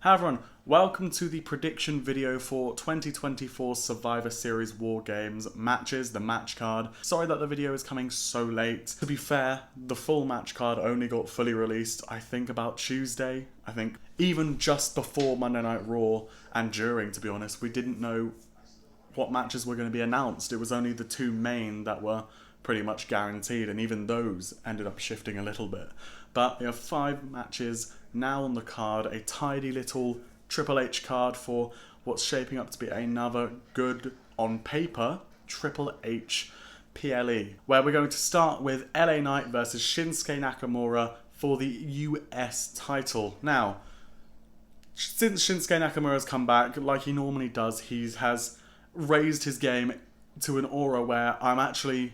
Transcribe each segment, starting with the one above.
Hi everyone, welcome to the prediction video for 2024 Survivor Series War Games matches, the match card. Sorry that the video is coming so late. To be fair, the full match card only got fully released, I think about Tuesday. I think even just before Monday Night Raw and during, to be honest, we didn't know what matches were going to be announced. It was only the two main that were pretty much guaranteed, and even those ended up shifting a little bit. But we have 5 matches now on the card, a tidy little Triple H card for what's shaping up to be another good, on paper, Triple H PLE, where we're going to start with LA Knight versus Shinsuke Nakamura for the US title. Now, since Shinsuke Nakamura's come back, like he normally does, he has raised his game to an aura where I'm actually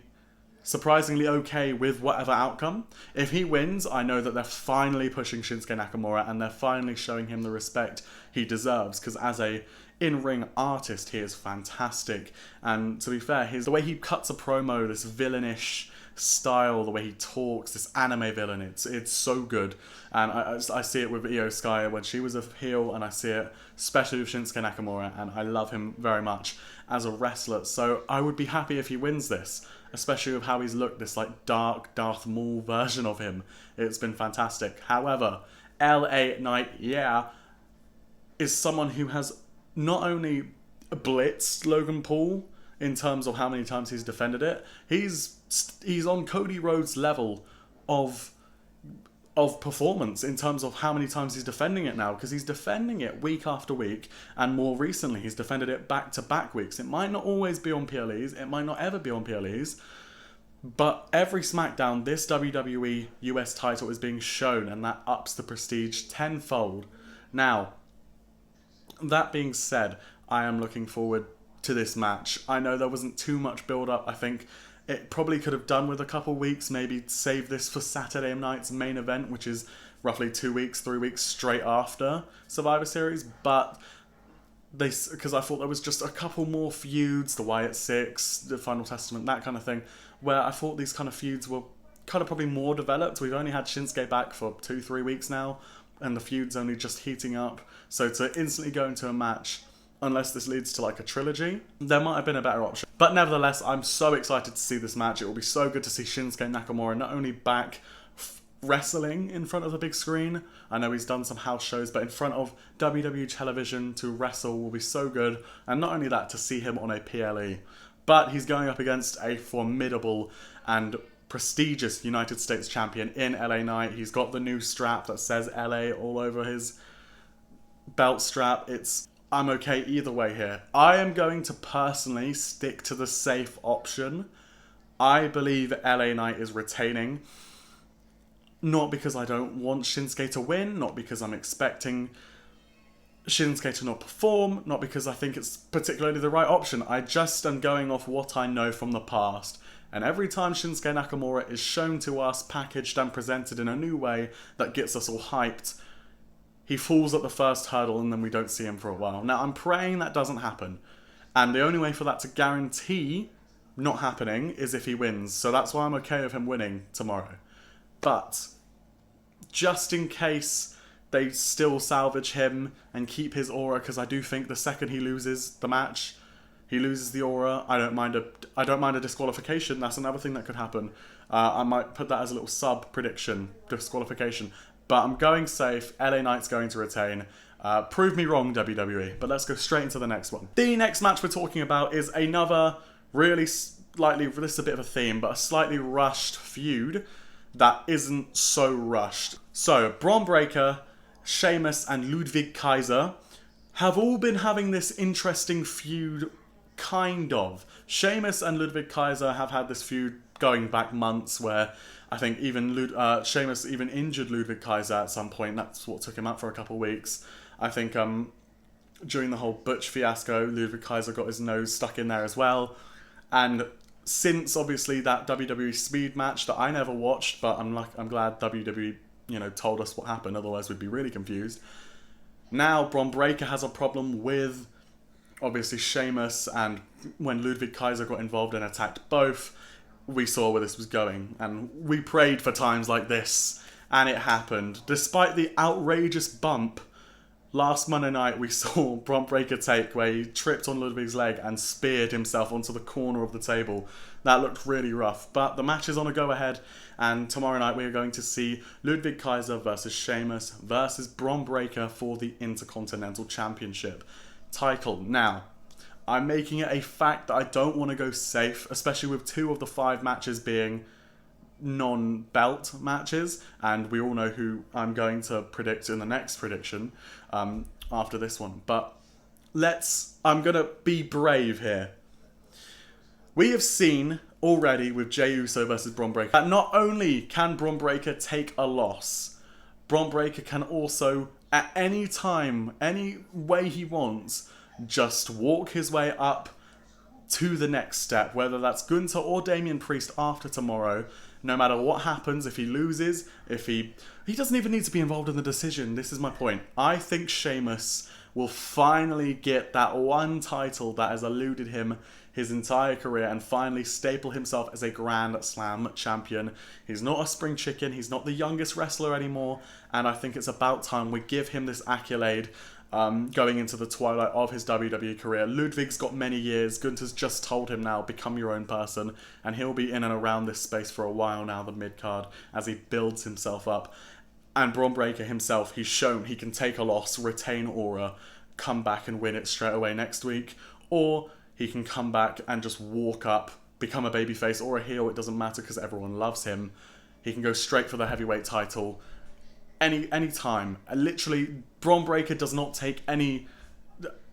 surprisingly okay with whatever outcome. If he wins, I know that they're finally pushing Shinsuke Nakamura and they're finally showing him the respect he deserves, because as a in-ring artist, he is fantastic. And to be fair, the way he cuts a promo, this villainish style, the way he talks, this anime villain, it's so good. And I see it with Io Sky when she was a heel, and I see it especially with Shinsuke Nakamura, and I love him very much as a wrestler. So I would be happy if he wins this, especially with how he's looked, this like dark Darth Maul version of him. It's been fantastic. However, LA Knight, is someone who has not only blitzed Logan Paul in terms of how many times he's defended it, he's on Cody Rhodes' level of performance in terms of how many times he's defending it now, because he's defending it week after week, and more recently he's defended it back-to-back weeks. It might not always be on PLEs, it might not ever be on PLEs, but every SmackDown this WWE US title is being shown, and that ups the prestige tenfold. Now, that being said, I am looking forward to this match. I know there wasn't too much build-up. I think it probably could have done with a couple weeks, maybe save this for Saturday night's main event, which is roughly 3 weeks straight after Survivor Series, but because I thought there was just a couple more feuds, the Wyatt Six, the Final Testament, that kind of thing, where I thought these kind of feuds were kind of probably more developed. We've only had Shinsuke back for 2-3 weeks now, and the feud's only just heating up, so to instantly go into a match, unless this leads to like a trilogy, there might have been a better option. But nevertheless, I'm so excited to see this match. It will be so good to see Shinsuke Nakamura not only back wrestling in front of the big screen, I know he's done some house shows, but in front of WWE television to wrestle will be so good. And not only that, to see him on a PLE, but he's going up against a formidable and prestigious United States champion in LA Knight. He's got the new strap that says LA all over his belt strap. I'm okay either way here. I am going to personally stick to the safe option. I believe LA Knight is retaining. Not because I don't want Shinsuke to win, not because I'm expecting Shinsuke to not perform, not because I think it's particularly the right option. I just am going off what I know from the past. And every time Shinsuke Nakamura is shown to us, packaged and presented in a new way that gets us all hyped, he falls at the first hurdle and then we don't see him for a while. Now, I'm praying that doesn't happen. And the only way for that to guarantee not happening is if he wins. So that's why I'm okay with him winning tomorrow. But just in case they still salvage him and keep his aura, because I do think the second he loses the match, he loses the aura, I don't mind a disqualification. That's another thing that could happen. I might put that as a little sub-prediction, disqualification. But I'm going safe. LA Knight's going to retain. Prove me wrong, WWE. But let's go straight into the next one. The next match we're talking about is another really slightly, this is a bit of a theme, but a slightly rushed feud that isn't so rushed. So, Bron Breakker, Sheamus, and Ludwig Kaiser have all been having this interesting feud, kind of. Sheamus and Ludwig Kaiser have had this feud going back months, where I think even Sheamus even injured Ludwig Kaiser at some point. That's what took him out for a couple of weeks. I think during the whole Butch fiasco, Ludwig Kaiser got his nose stuck in there as well. And since obviously that WWE Speed match that I never watched, but I'm glad WWE told us what happened. Otherwise, we'd be really confused. Now Bron Breakker has a problem with obviously Sheamus, and when Ludwig Kaiser got involved and attacked both, we saw where this was going, and we prayed for times like this, and it happened. Despite the outrageous bump Last Monday night, we saw Bron Breakker take where he tripped on Ludwig's leg and speared himself onto the corner of the table. That looked really rough. But the match is on a go-ahead, and tomorrow night we are going to see Ludwig Kaiser versus Sheamus versus Bron Breakker for the Intercontinental Championship title. Now, I'm making it a fact that I don't want to go safe, especially with 2 of the 5 matches being non-belt matches, and we all know who I'm going to predict in the next prediction after this one. But I'm gonna be brave here. We have seen already with Jey Uso versus Bron Breakker that not only can Bron Breakker take a loss, Bron Breakker can also at any time, any way he wants, just walk his way up to the next step, whether that's Gunther or Damian Priest after tomorrow. No matter what happens, if he loses, he doesn't even need to be involved in the decision. This is my point. I think Sheamus will finally get that one title that has eluded him his entire career and finally staple himself as a Grand Slam champion. He's not a spring chicken. He's not the youngest wrestler anymore. And I think it's about time we give him this accolade going into the twilight of his WWE career. Ludwig's got many years. Gunther's just told him now, become your own person. And he'll be in and around this space for a while now, the mid-card, as he builds himself up. And Bron Breakker himself, he's shown he can take a loss, retain aura, come back and win it straight away next week. Or he can come back and just walk up, become a babyface or a heel, it doesn't matter because everyone loves him. He can go straight for the heavyweight title any time. Literally, Bron Breakker does not take any...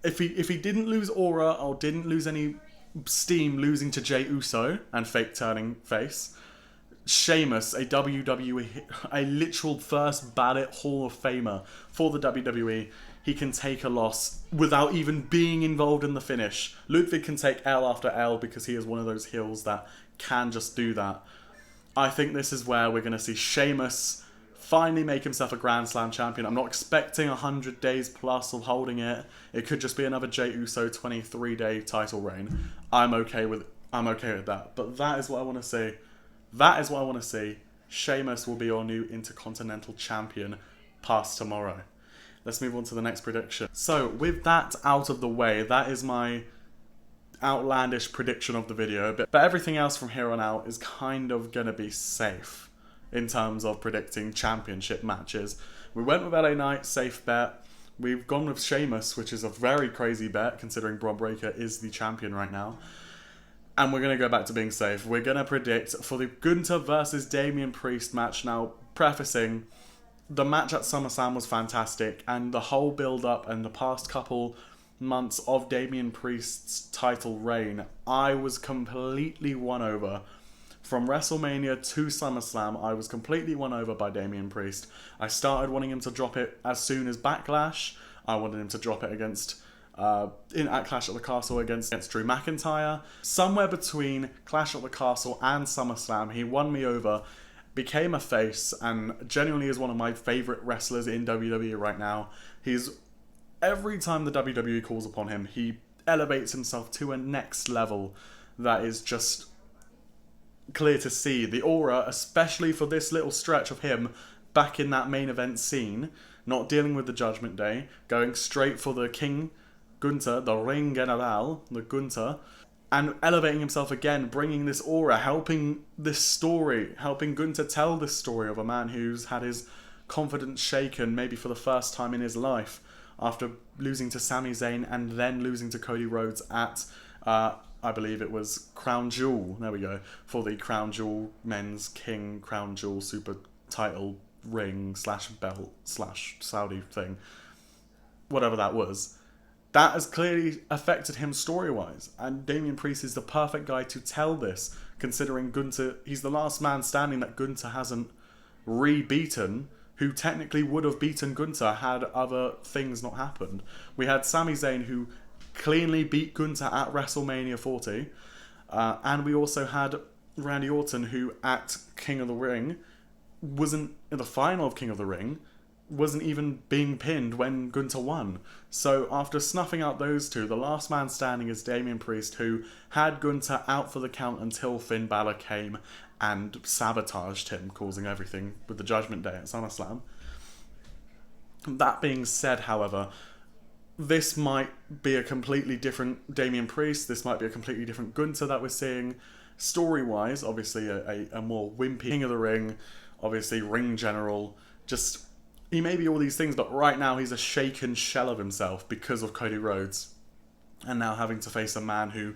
If he didn't lose aura or didn't lose any steam losing to Jey Uso and fake turning face, Sheamus, a WWE, a literal first ballot Hall of Famer for the WWE, he can take a loss without even being involved in the finish. Ludwig can take L after L because he is one of those heels that can just do that. I think this is where we're going to see Sheamus finally make himself a Grand Slam champion. I'm not expecting 100 days plus of holding it. It could just be another Jey Uso 23-day title reign. I'm okay with that. But that is what I want to see. That is what I want to see. Sheamus will be your new Intercontinental Champion past tomorrow. Let's move on to the next prediction. So, with that out of the way, that is my outlandish prediction of the video. But everything else from here on out is kind of going to be safe in terms of predicting championship matches. We went with LA Knight, safe bet. We've gone with Sheamus, which is a very crazy bet, considering Bron Breakker is the champion right now. And we're going to go back to being safe. We're going to predict for the Gunther versus Damian Priest match. Now, prefacing, the match at SummerSlam was fantastic, and the whole build-up and the past couple months of Damian Priest's title reign, I was completely won over. From WrestleMania to SummerSlam, I was completely won over by Damian Priest. I started wanting him to drop it as soon as Backlash. I wanted him to drop it against at Clash at the Castle against Drew McIntyre. Somewhere between Clash at the Castle and SummerSlam, he won me over, became a face, and genuinely is one of my favourite wrestlers in WWE right now. Every time the WWE calls upon him, he elevates himself to a next level that is just clear to see. The aura, especially for this little stretch of him back in that main event scene, not dealing with the Judgment Day, going straight for the King Gunther, the Ring General, the Gunther, and elevating himself again, bringing this aura, helping Gunther tell this story of a man who's had his confidence shaken maybe for the first time in his life after losing to Sami Zayn and then losing to Cody Rhodes at I believe it was Crown Jewel, there we go, for the Crown Jewel Men's King Crown Jewel Super Title Ring / belt / Saudi thing, whatever that was. That has clearly affected him story-wise, and Damian Priest is the perfect guy to tell this, considering Gunther, he's the last man standing that Gunther hasn't re-beaten, who technically would have beaten Gunther had other things not happened. We had Sami Zayn, who cleanly beat Gunther at WrestleMania 40. And we also had Randy Orton, who at King of the Ring wasn't in the final of King of the Ring, wasn't even being pinned when Gunther won. So after snuffing out those two, the last man standing is Damian Priest, who had Gunther out for the count until Finn Balor came and sabotaged him, causing everything with the Judgment Day at SummerSlam. That being said, however, this might be a completely different Damian Priest. This might be a completely different Gunther that we're seeing. Story-wise, obviously a more wimpy King of the Ring, obviously ring general. Just, he may be all these things, but right now he's a shaken shell of himself because of Cody Rhodes. And now having to face a man who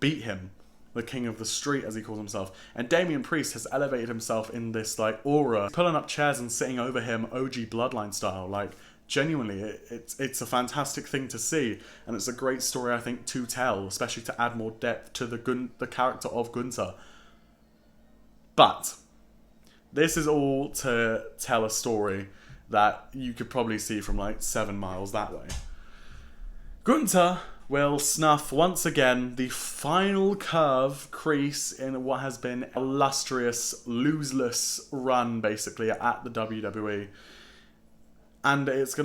beat him, the king of the street, as he calls himself. And Damian Priest has elevated himself in this, like, aura, pulling up chairs and sitting over him OG Bloodline style. Like, genuinely, it's a fantastic thing to see, and it's a great story, I think, to tell, especially to add more depth to the character of Gunther. But this is all to tell a story that you could probably see from like 7 miles that way. Gunther will snuff once again the final curve crease in what has been an illustrious, loseless run, basically, at the WWE. And this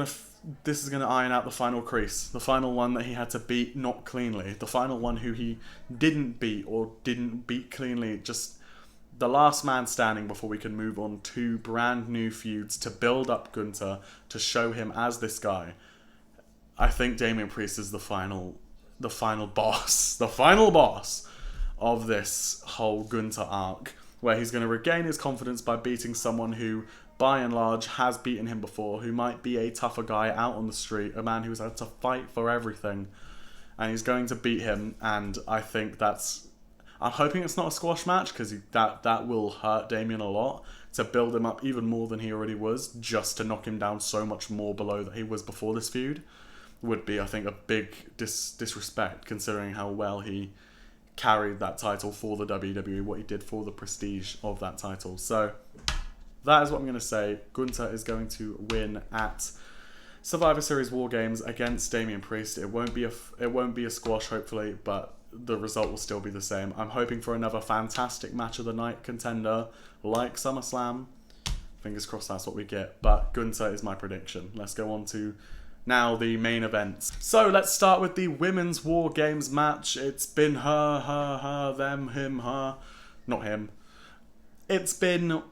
is gonna iron out the final crease, the final one that he had to beat not cleanly, the final one who he didn't beat or didn't beat cleanly, just the last man standing before we can move on to brand new feuds to build up Gunther, to show him as this guy. I think Damian Priest is the final boss, the final boss of this whole Gunther arc, where he's going to regain his confidence by beating someone who, by and large, has beaten him before, who might be a tougher guy out on the street, a man who's had to fight for everything, and he's going to beat him. And I think I'm hoping it's not a squash match, because that will hurt Damian a lot, to build him up even more than he already was, just to knock him down so much more below that he was before this feud, would be, I think, a big disrespect, considering how well he carried that title for the WWE, what he did for the prestige of that title. So that is what I'm going to say. Gunther is going to win at Survivor Series War Games against Damian Priest. It won't be a squash, hopefully, but the result will still be the same. I'm hoping for another fantastic match of the night contender like SummerSlam. Fingers crossed that's what we get. But Gunther is my prediction. Let's go on to now the main events. So let's start with the Women's War Games match. It's been her, them, him, her. Not him. It's been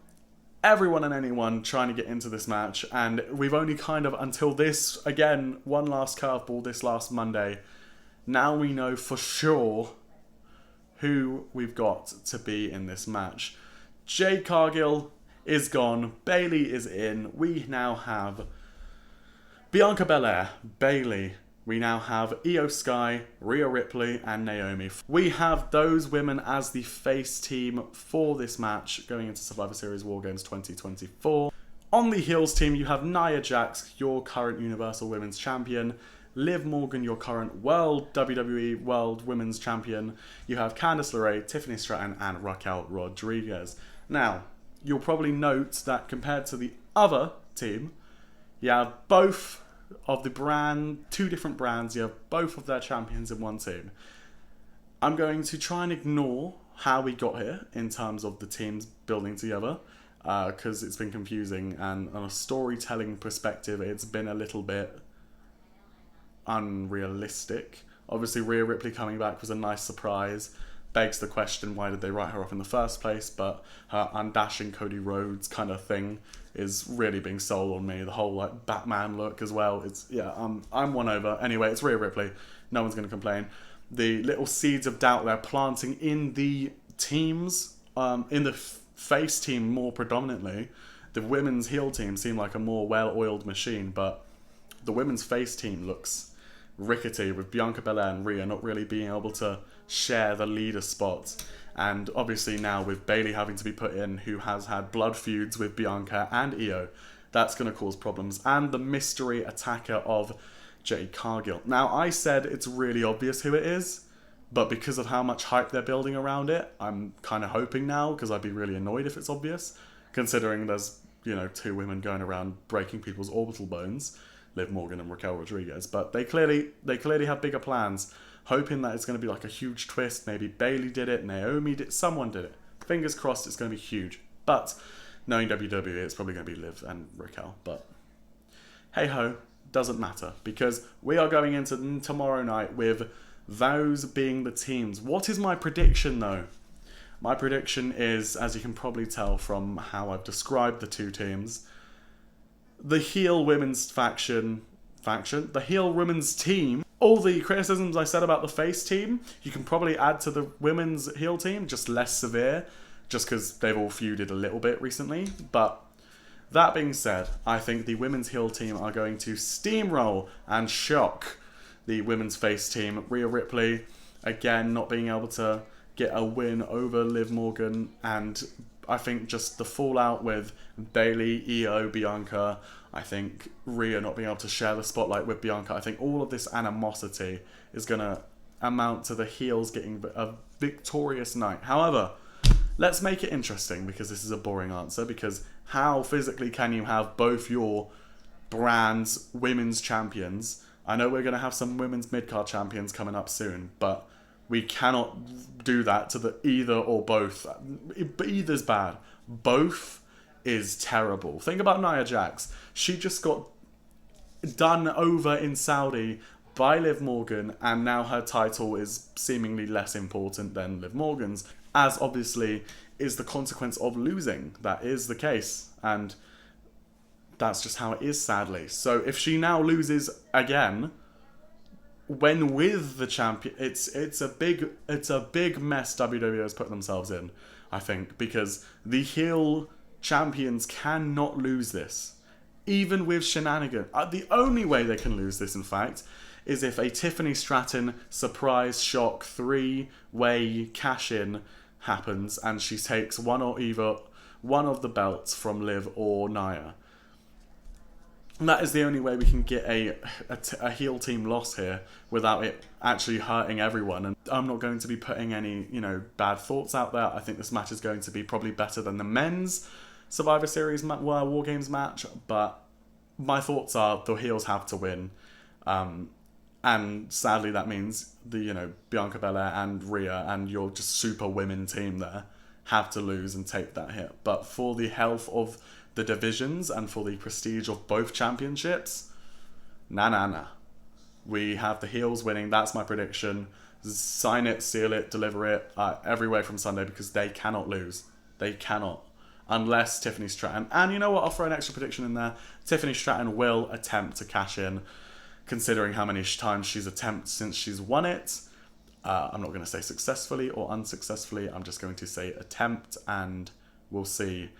everyone and anyone trying to get into this match, and we've only kind of, until this, again, one last curveball this last Monday. Now we know for sure who we've got to be in this match. Jade Cargill is gone. Bayley is in. We now have Bianca Belair, Bayley. We now have Io Sky, Rhea Ripley, and Naomi. We have those women as the face team for this match going into Survivor Series War Games 2024. On the heels team, you have Nia Jax, your current Universal Women's Champion. Liv Morgan, your current WWE World Women's Champion. You have Candice LeRae, Tiffany Stratton, and Raquel Rodriguez. Now, you'll probably note that compared to the other team, you have both of the two different brands, you have both of their champions in one team. I'm going to try and ignore how we got here in terms of the teams building together, because it's been confusing, and on a storytelling perspective, it's been a little bit unrealistic. Obviously, Rhea Ripley coming back was a nice surprise. Begs the question, why did they write her off in the first place? But her undashing Cody Rhodes kind of thing is really being sold on me. The whole like Batman look as well. I'm won over. Anyway, it's Rhea Ripley. No one's going to complain. The little seeds of doubt they're planting in the teams, in the face team more predominantly. The women's heel team seemed like a more well-oiled machine, but the women's face team looks rickety, with Bianca Belair and Rhea not really being able to share the leader spot. And obviously now with Bayley having to be put in, who has had blood feuds with Bianca and Io, that's going to cause problems. And the mystery attacker of Jade Cargill. Now, I said it's really obvious who it is, but because of how much hype they're building around it, I'm kind of hoping now, because I'd be really annoyed if it's obvious, considering there's, two women going around breaking people's orbital bones, Liv Morgan and Raquel Rodriguez. But they clearly have bigger plans, hoping that it's going to be like a huge twist. Maybe Bayley did it, Naomi did, someone did it. Fingers crossed it's going to be huge. But knowing WWE, it's probably going to be Liv and Raquel. But hey ho, doesn't matter, because we are going into tomorrow night with those being the teams. What is my prediction though? My prediction is, as you can probably tell from how I've described the two teams, the heel women's the heel women's team, all the criticisms I said about the face team, you can probably add to the women's heel team, just less severe, just because they've all feuded a little bit recently. But that being said, I think the women's heel team are going to steamroll and shock the women's face team. Rhea Ripley, again, not being able to get a win over Liv Morgan, and I think just the fallout with Bayley, Io, Bianca, I think Rhea not being able to share the spotlight with Bianca, I think all of this animosity is going to amount to the heels getting a victorious night. However, let's make it interesting, because this is a boring answer, because how physically can you have both your brands' women's champions? I know we're going to have some women's mid-card champions coming up soon, but we cannot do that to the either or both. Either's bad. Both is terrible. Think about Nia Jax. She just got done over in Saudi by Liv Morgan, and now her title is seemingly less important than Liv Morgan's, as obviously is the consequence of losing. That is the case, and that's just how it is, sadly. So if she now loses again, when with the champion, it's a big mess WWE has put themselves in, I think, because the heel champions cannot lose this, even with shenanigans. The only way they can lose this, in fact, is if a Tiffany Stratton surprise shock 3-way cash-in happens and she takes one of the belts from Liv or Nia. And that is the only way we can get a heel team loss here without it actually hurting everyone. And I'm not going to be putting any, bad thoughts out there. I think this match is going to be probably better than the men's Survivor Series War Games match, but my thoughts are the heels have to win. And sadly that means the, Bianca Belair and Rhea and your just super women team there have to lose and take that hit. But for the health of the divisions and for the prestige of both championships, nah. We have the heels winning. That's my prediction. Sign it, seal it, deliver it every way from Sunday, because they cannot lose. They cannot. Unless Tiffany Stratton. And you know what? I'll throw an extra prediction in there. Tiffany Stratton will attempt to cash in, considering how many times she's attempted since she's won it. I'm not going to say successfully or unsuccessfully. I'm just going to say attempt, and we'll see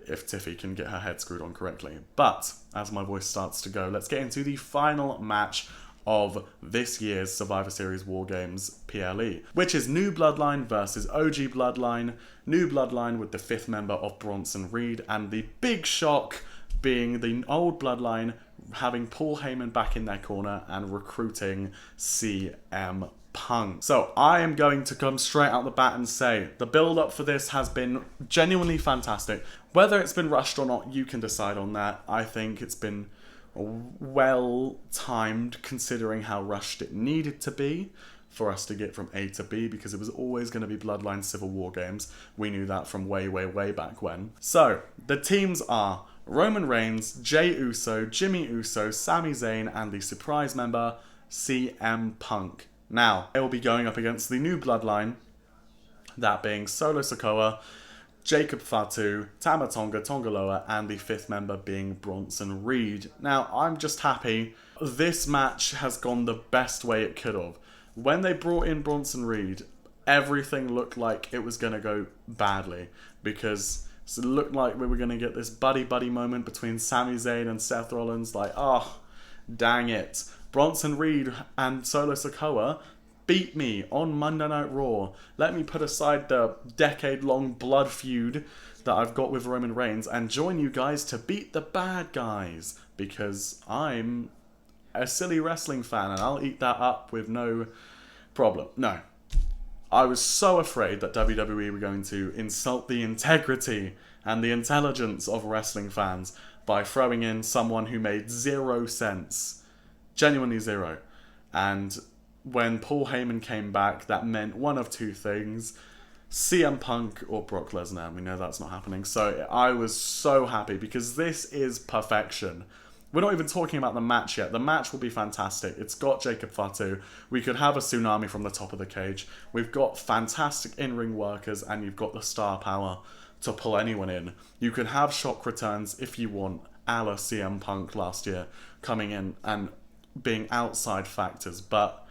if Tiffy can get her head screwed on correctly. But as my voice starts to go, let's get into the final match of this year's Survivor Series War Games PLE, which is New Bloodline versus OG Bloodline. New Bloodline with the 5th member of Bronson Reed, and the big shock being the old Bloodline having Paul Heyman back in their corner and recruiting CM Punk. So I am going to come straight out the bat and say the build-up for this has been genuinely fantastic. Whether it's been rushed or not, you can decide on that. I think it's been well timed, considering how rushed it needed to be for us to get from A to B, because it was always going to be Bloodline Civil War Games. We knew that from way back when. So the teams are Roman Reigns, Jey Uso, Jimmy Uso, Sami Zayn, and the surprise member CM Punk. Now they will be going up against the New Bloodline, that being Solo Sikoa, Jacob Fatu, Tama Tonga, Tonga Loa, and the 5th member being Bronson Reed. Now, I'm just happy this match has gone the best way it could have. When they brought in Bronson Reed, everything looked like it was going to go badly, because it looked like we were going to get this buddy-buddy moment between Sami Zayn and Seth Rollins, like, oh, dang it. Bronson Reed and Solo Sikoa beat me on Monday Night Raw. Let me put aside the decade-long blood feud that I've got with Roman Reigns and join you guys to beat the bad guys, because I'm a silly wrestling fan and I'll eat that up with no problem. No. I was so afraid that WWE were going to insult the integrity and the intelligence of wrestling fans by throwing in someone who made 0 sense. Genuinely 0. And when Paul Heyman came back, that meant one of two things: CM Punk or Brock Lesnar. We know that's not happening. So I was so happy, because this is perfection. We're not even talking about the match yet. The match will be fantastic. It's got Jacob Fatu. We could have a tsunami from the top of the cage. We've got fantastic in-ring workers, and you've got the star power to pull anyone in. You can have shock returns if you want. a la CM Punk last year, coming in and being outside factors, but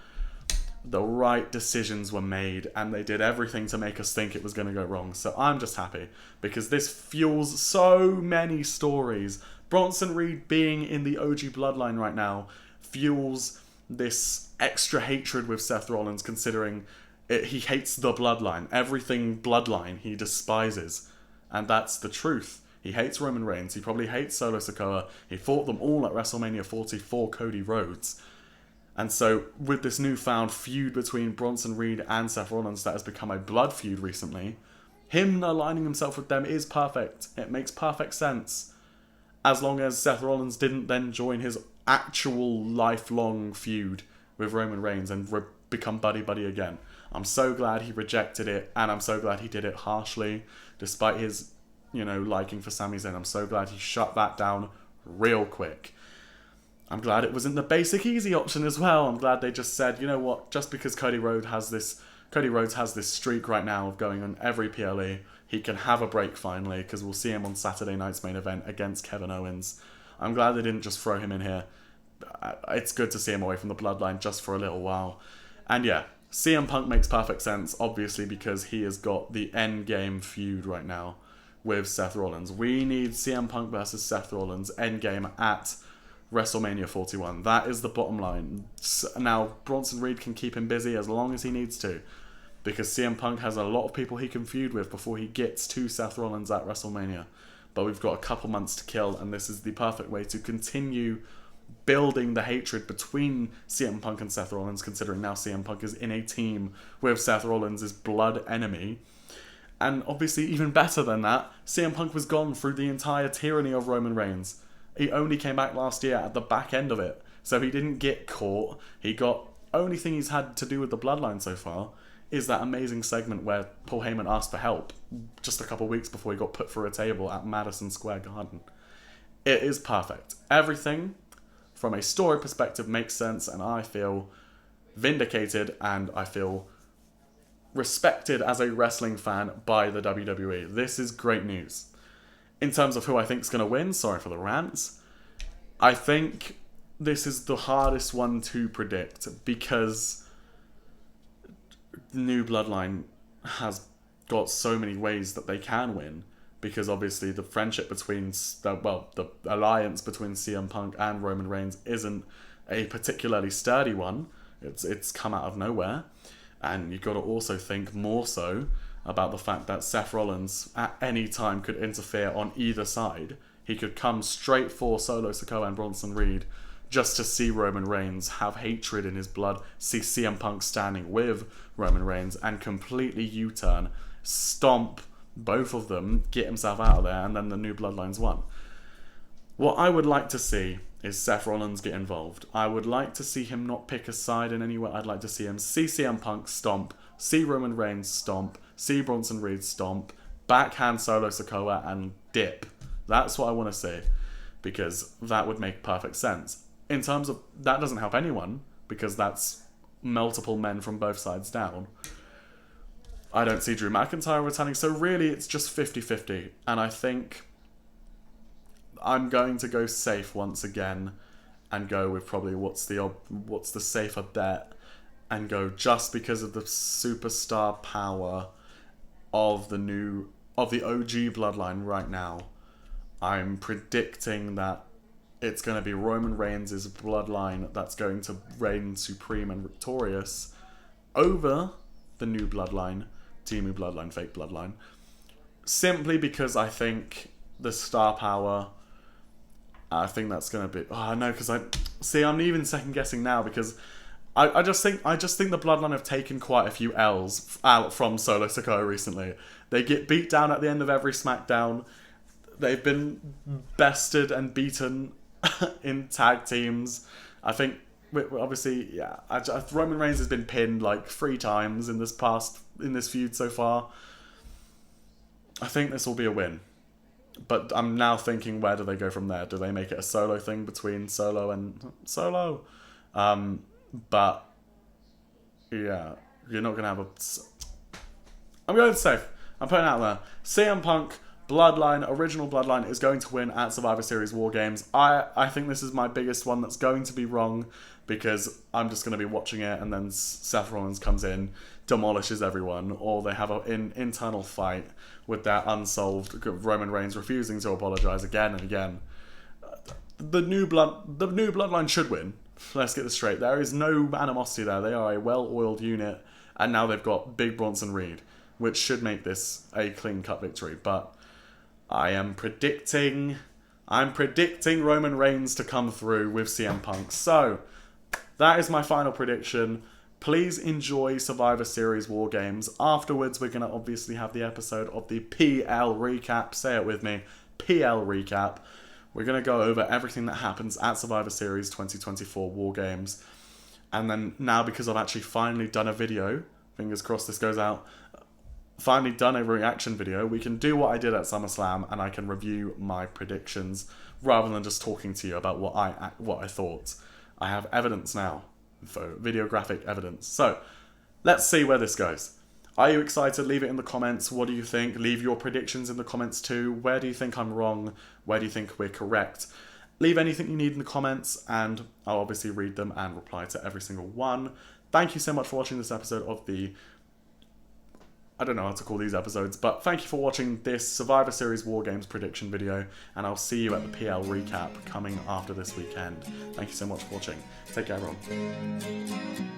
the right decisions were made and they did everything to make us think it was going to go wrong. So I'm just happy because this fuels so many stories. Bronson Reed being in the OG bloodline right now fuels this extra hatred with Seth Rollins, considering he hates the bloodline. Everything bloodline he despises. And that's the truth. He hates Roman Reigns. He probably hates Solo Sikoa. He fought them all at WrestleMania 44, Cody Rhodes. And so, with this newfound feud between Bronson Reed and Seth Rollins that has become a blood feud recently, him aligning himself with them is perfect. It makes perfect sense. As long as Seth Rollins didn't then join his actual lifelong feud with Roman Reigns and become buddy-buddy again. I'm so glad he rejected it, and I'm so glad he did it harshly, despite his, liking for Sami Zayn. I'm so glad he shut that down real quick. I'm glad it wasn't the basic easy option as well. I'm glad they just said, you know what, just because Cody Rhodes has this streak right now of going on every PLE, he can have a break finally, because we'll see him on Saturday night's main event against Kevin Owens. I'm glad they didn't just throw him in here. It's good to see him away from the bloodline just for a little while. And yeah, CM Punk makes perfect sense, obviously, because he has got the endgame feud right now with Seth Rollins. We need CM Punk versus Seth Rollins endgame at WrestleMania 41. That is the bottom line. Now, Bronson Reed can keep him busy as long as he needs to, because CM Punk has a lot of people he can feud with before he gets to Seth Rollins at WrestleMania. But we've got a couple months to kill, and this is the perfect way to continue building the hatred between CM Punk and Seth Rollins, considering now CM Punk is in a team with Seth Rollins' blood enemy. And obviously, even better than that, CM Punk was gone through the entire tyranny of Roman Reigns. He only came back last year at the back end of it, so he didn't get caught. Only thing he's had to do with the bloodline so far is that amazing segment where Paul Heyman asked for help just a couple weeks before he got put through a table at Madison Square Garden. It is perfect. Everything from a story perspective makes sense, and I feel vindicated and I feel respected as a wrestling fan by the WWE. This is great news. In terms of who I think is going to win, sorry for the rants, I think this is the hardest one to predict because the new bloodline has got so many ways that they can win, because obviously the friendship between, the alliance between CM Punk and Roman Reigns isn't a particularly sturdy one. It's come out of nowhere. And you've got to also think more so about the fact that Seth Rollins at any time could interfere on either side. He could come straight for Solo Sikoa and Bronson Reed just to see Roman Reigns have hatred in his blood, see CM Punk standing with Roman Reigns and completely U-turn, stomp both of them, get himself out of there, and then the new bloodline's won. What I would like to see is Seth Rollins get involved. I would like to see him not pick a side in any way. I'd like to see him see CM Punk stomp, see Roman Reigns stomp, see Bronson Reed stomp, backhand Solo Sikoa and dip. That's what I want to see, because that would make perfect sense. In terms of, that doesn't help anyone, because that's multiple men from both sides down. I don't see Drew McIntyre returning, so really it's just 50-50. And I think I'm going to go safe once again and go with probably what's the safer bet, and go just because of the superstar power of the OG bloodline right now. I'm predicting that it's going to be Roman Reigns' bloodline that's going to reign supreme and victorious over the new bloodline, Timu bloodline, fake bloodline, simply because I think the star power, I think that's going to be, I'm even second guessing now, because I just think the bloodline have taken quite a few L's out from Solo Sikoa recently. They get beat down at the end of every SmackDown. They've been bested and beaten in tag teams. I think, obviously, yeah, Roman Reigns has been pinned like 3 times in this feud so far. I think this will be a win. But I'm now thinking, where do they go from there? Do they make it a solo thing between Solo and Solo? But, yeah, you're not going to have I'm going safe. I'm putting it out there. CM Punk Bloodline, original Bloodline, is going to win at Survivor Series War Games. I think this is my biggest one that's going to be wrong, because I'm just going to be watching it and then Seth Rollins comes in, demolishes everyone, or they have an internal fight with that unsolved Roman Reigns refusing to apologize again and again. The new Bloodline should win. Let's get this straight. There is no animosity there. They are a well-oiled unit, and now they've got Big Bronson Reed, which should make this a clean-cut victory. But I'm predicting Roman Reigns to come through with CM Punk. So that is my final prediction. Please enjoy Survivor Series War Games. Afterwards, we're going to obviously have the episode of the PL recap. Say it with me, PL recap. We're going to go over everything that happens at Survivor Series 2024 War Games. And then now, because I've actually finally done a video, fingers crossed this goes out, finally done a reaction video, we can do what I did at SummerSlam, and I can review my predictions rather than just talking to you about what I thought. I have evidence now, videographic evidence. So let's see where this goes. Are you excited? Leave it in the comments. What do you think? Leave your predictions in the comments too. Where do you think I'm wrong? Where do you think we're correct? Leave anything you need in the comments, and I'll obviously read them and reply to every single one. Thank you so much for watching this episode of the... I don't know how to call these episodes, but thank you for watching this Survivor Series War Games prediction video, and I'll see you at the PL recap coming after this weekend. Thank you so much for watching. Take care, everyone.